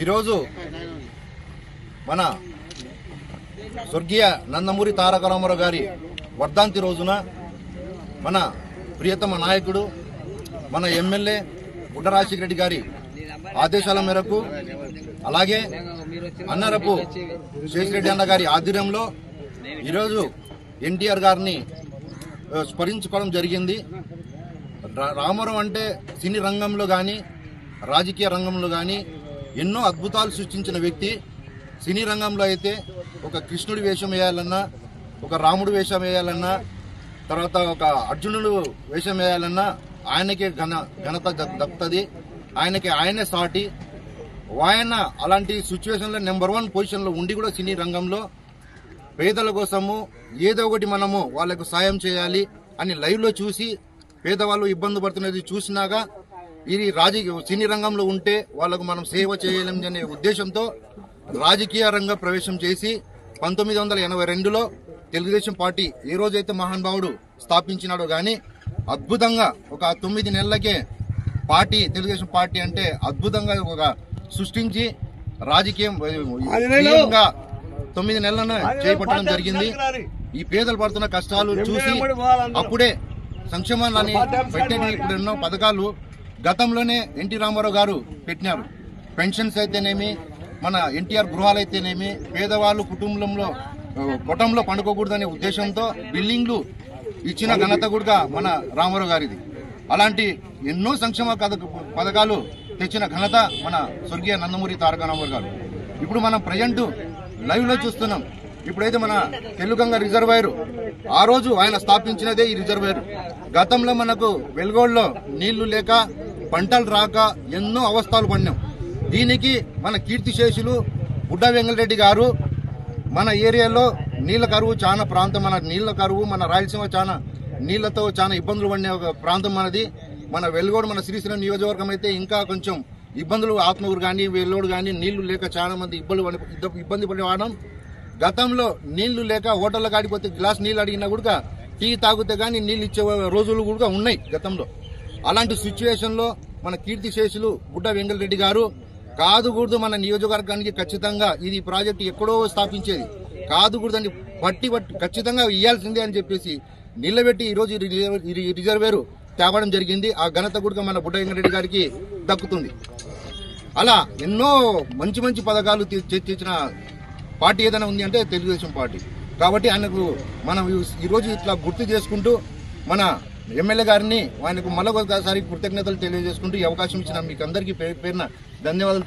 ఈరోజు మన స్వర్గీయ నందమూరి తారక రామారావు గారి వర్ధంతి రోజున మన ప్రియతమ నాయకుడు మన ఎమ్మెల్యే గుడ్డ రాజశేఖర రెడ్డి గారి ఆదేశాల మేరకు అలాగే అన్నరపు శేషిరెడ్డి అన్న గారి ఆధ్వర్యంలో ఈరోజు ఎన్టీఆర్ గారిని స్మరించుకోవడం జరిగింది. రామారావు అంటే సినీ రంగంలో కానీ రాజకీయ రంగంలో కానీ ఎన్నో అద్భుతాలు సృష్టించిన వ్యక్తి. సినీ రంగంలో అయితే ఒక కృష్ణుడి వేషం వేయాలన్నా, ఒక రాముడు వేషం వేయాలన్నా, తర్వాత ఒక అర్జునుడు వేషం వేయాలన్నా ఆయనకే ఘనత దక్కుతుంది. ఆయనే సాటి. ఆయన అలాంటి సిచ్యువేషన్లో నెంబర్ 1 పొజిషన్లో ఉండి కూడా సినీ రంగంలో పేదల కోసము ఏదో ఒకటి మనము వాళ్లకు సాయం చేయాలి అని లైవ్లో చూసి పేదవాళ్ళు ఇబ్బంది పడుతున్నది చూసినాక ఇది సినీ రంగంలో ఉంటే వాళ్లకు మనం సేవ చేయాలనే ఉద్దేశంతో రాజకీయ రంగ ప్రవేశం చేసి 1982లో తెలుగుదేశం పార్టీ ఏ రోజైతే మహానుభావుడు స్థాపించినాడో గాని అద్భుతంగా ఒక 9 నెలలకే పార్టీ తెలుగుదేశం పార్టీ అంటే అద్భుతంగా ఒక సృష్టించి రాజకీయం 9 నెలలను చేపట్టడం జరిగింది. ఈ పేదలు పడుతున్న కష్టాలు చూసి అప్పుడే సంక్షేమాలని పెట్టే ఇప్పుడు ఎన్నో పథకాలు గతంలోనే ఎన్టీ రామారావు గారు పెట్టినారు. పెన్షన్స్ అయితేనేమి, మన ఎన్టీఆర్ గృహాలు అయితేనేమి, పేదవాళ్ళు కుటుంబంలో పండుకోకూడదనే ఉద్దేశంతో బిల్డింగ్లు ఇచ్చిన ఘనత కూడా మన రామారావు గారిది. అలాంటి ఎన్నో సంక్షేమ పథకాలు తెచ్చిన ఘనత మన స్వర్గీయ నందమూరి తారక రామారావు గారు. ఇప్పుడు మనం ప్రజెంట్ లైవ్ లో చూస్తున్నాం. ఇప్పుడైతే మన తెలుగంగ రిజర్వాయర్ ఆ రోజు ఆయన స్థాపించినదే ఈ రిజర్వాయర్. గతంలో మనకు వెలుగోడులో నీళ్లు లేక పంటలు రాక ఎన్నో అవస్థలు పడినాం. దీనికి మన కీర్తిశేషులు గుడ్డ వెంగళరెడ్డి గారు మన ఏరియాలో నీళ్ల కరువు చాలా ప్రాంతం, మన నీళ్ల కరువు, మన రాయలసీమ చాలా నీళ్లతో చాలా ఇబ్బందులు పడిన ఒక ప్రాంతం మనది. మన వెలుగోడు మన శ్రీశైలం నియోజకవర్గం అయితే ఇంకా కొంచెం ఇబ్బందులు, ఆత్మూరు కానీ వెల్లోడు కానీ నీళ్లు లేక చాలా మంది ఇబ్బంది పడేవాడం. గతంలో నీళ్లు లేక హోటల్లో కాడిపోతే గ్లాస్ నీళ్లు అడిగినా కూడా టీ తాగితే గానీ నీళ్లు ఇచ్చే రోజులు కూడా ఉన్నాయి గతంలో. అలాంటి సిచ్యువేషన్ లో మన కీర్తిశేషులు గుడ్డ వెంగళరెడ్డి గారు కాదుకూడదు మన నియోజకవర్గానికి ఖచ్చితంగా ఇది ప్రాజెక్టు ఎక్కడో స్థాపించేది కాదుకూడదని పట్టి ఖచ్చితంగా ఇయ్యాల్సిందే అని చెప్పేసి నిలబెట్టి ఈ రోజు రిజర్వేరు తేవడం జరిగింది. ఆ ఘనత కూడా మన గుడ్డ వెంగళరెడ్డి గారికి దక్కుతుంది. అలా ఎన్నో మంచి మంచి పథకాలు తెచ్చిన పార్టీ ఏదైనా ఉంది అంటే తెలుగుదేశం పార్టీ. కాబట్టి ఆయనకు మనం ఈరోజు ఇట్లా గుర్తు చేసుకుంటూ మన ఎమ్మెల్యే గారిని ఆయనకు మరొకసారి కృతజ్ఞతలు తెలియజేసుకుంటూ ఈ అవకాశం ఇచ్చిన మీకు అందరికీ పేరున ధన్యవాదాలు.